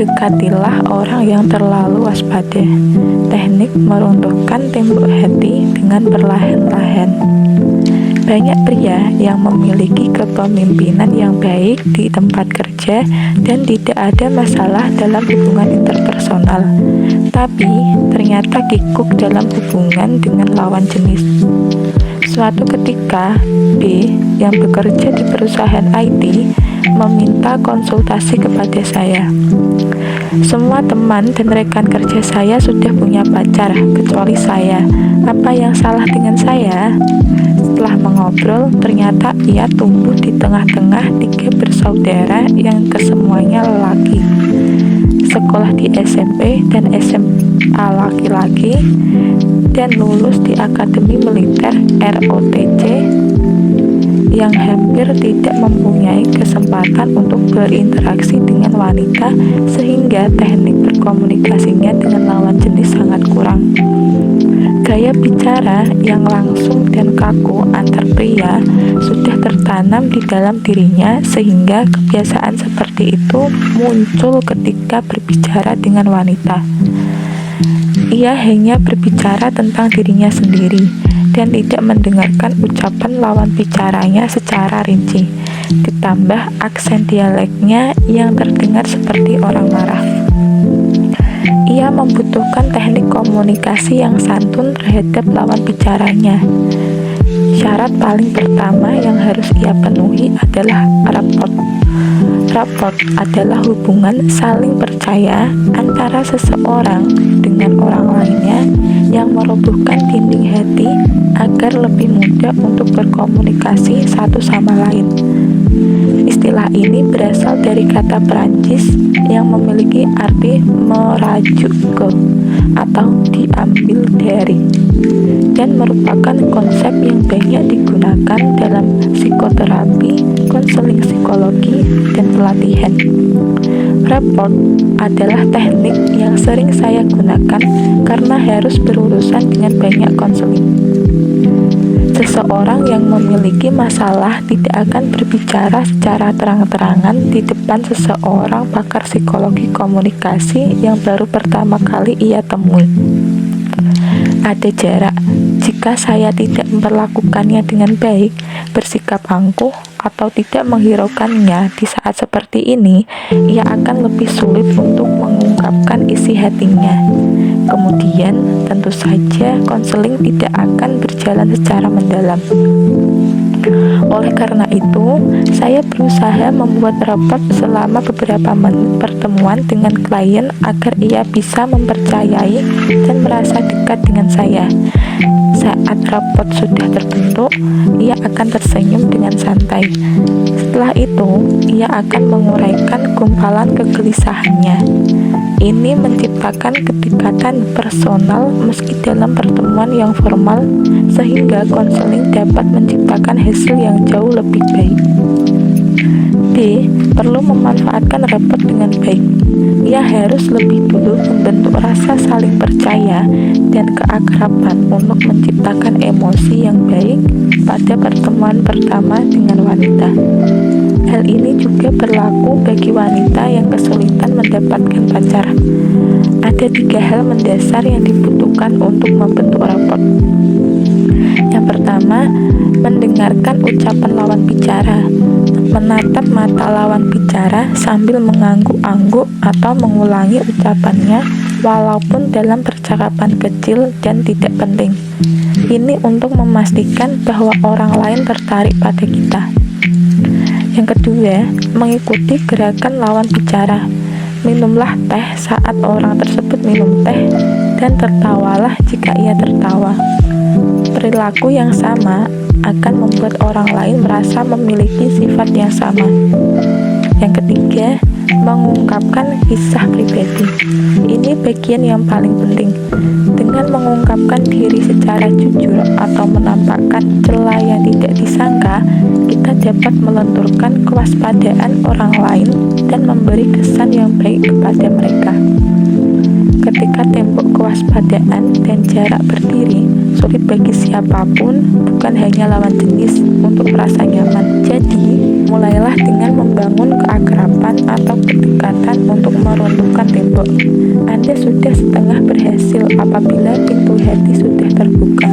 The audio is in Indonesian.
Dekatilah orang yang terlalu waspada. Teknik meruntuhkan tembok hati dengan perlahan-lahan. Banyak pria yang memiliki kepemimpinan yang baik di tempat kerja dan tidak ada masalah dalam hubungan interpersonal, tapi ternyata kikuk dalam hubungan dengan lawan jenis. Suatu ketika, B yang bekerja di perusahaan IT meminta konsultasi kepada saya. Semua teman dan rekan kerja saya sudah punya pacar, kecuali saya. Apa yang salah dengan saya? Setelah mengobrol, ternyata ia tumbuh di tengah-tengah 3 bersaudara yang kesemuanya lelaki. Sekolah di SMP dan SMA laki-laki, dan lulus di Akademi Militer ROTC yang hampir tidak mempunyai kesempatan untuk berinteraksi dengan wanita, sehingga teknik berkomunikasinya dengan lawan jenis sangat kurang. Gaya bicara yang langsung dan kaku antar pria sudah tertanam di dalam dirinya, sehingga kebiasaan seperti itu muncul ketika berbicara dengan wanita. Ia hanya berbicara tentang dirinya sendiri dan tidak mendengarkan ucapan lawan bicaranya secara rinci, ditambah aksen dialeknya yang terdengar seperti orang marah. Ia membutuhkan teknik komunikasi yang santun terhadap lawan bicaranya. Syarat paling pertama yang harus ia penuhi adalah rapport. Rapport adalah hubungan saling percaya antara seseorang dengan orang lainnya yang merobohkan dinding hati agar lebih mudah untuk berkomunikasi satu sama lain. Istilah ini berasal dari kata Perancis yang memiliki arti merajuk ke atau diambil dari, dan merupakan konsep yang banyak digunakan dalam psikoterapi, konseling psikologi, dan pelatihan. Rapport adalah teknik yang sering saya gunakan karena harus berurusan dengan banyak konseling. Seseorang yang memiliki masalah tidak akan berbicara secara terang-terangan di depan seseorang pakar psikologi komunikasi yang baru pertama kali ia temui. Ada jarak. Jika saya tidak memperlakukannya dengan baik, bersikap angkuh, atau tidak menghiraukannya di saat seperti ini, ia akan lebih sulit untuk mengungkapkan isi hatinya. Kemudian, tentu saja konseling tidak akan berjalan secara mendalam. Oleh karena itu, saya berusaha membuat raport selama beberapa menit pertemuan dengan klien agar ia bisa mempercayai dan merasa dekat dengan saya. Saat raport sudah terbentuk, ia akan tersenyum dengan santai. Setelah itu, ia akan menguraikan gumpalan kegelisahannya. Ini menciptakan kedekatan personal meski dalam pertemuan yang formal, sehingga konseling dapat menciptakan hasil yang jauh lebih baik. D. Perlu memanfaatkan rapport dengan baik. Ia harus lebih dulu membentuk rasa saling percaya dan keakraban untuk menciptakan emosi yang baik pada pertemuan pertama dengan wanita. Hal ini juga berlaku bagi wanita yang kesulitan mendapatkan pacar. Ada 3 hal mendasar yang dibutuhkan untuk membentuk rapport. Yang pertama, mendengarkan ucapan lawan bicara. Menatap mata lawan bicara sambil mengangguk-angguk atau mengulangi ucapannya walaupun dalam percakapan kecil dan tidak penting. Ini untuk memastikan bahwa orang lain tertarik pada kita. Yang kedua, mengikuti gerakan lawan bicara. Minumlah teh saat orang tersebut minum teh, dan tertawalah jika ia tertawa. Perilaku yang sama akan membuat orang lain merasa memiliki sifat yang sama. Yang ketiga, mengungkapkan kisah pribadi. Ini bagian yang paling penting. Dengan mengungkapkan diri secara jujur atau menampakkan celah yang tidak disangka, kita dapat melenturkan kewaspadaan orang lain dan memberi kesan yang baik kepada mereka. Ketika tembok kewaspadaan dan jarak berdiri sulit bagi siapapun, bukan hanya lawan jenis, untuk merasa nyaman. Jadi, mulailah dengan membangun keakraban atau kedekatan untuk meruntuhkan tembok. Anda sudah setengah berhasil apabila pintu hati sudah terbuka.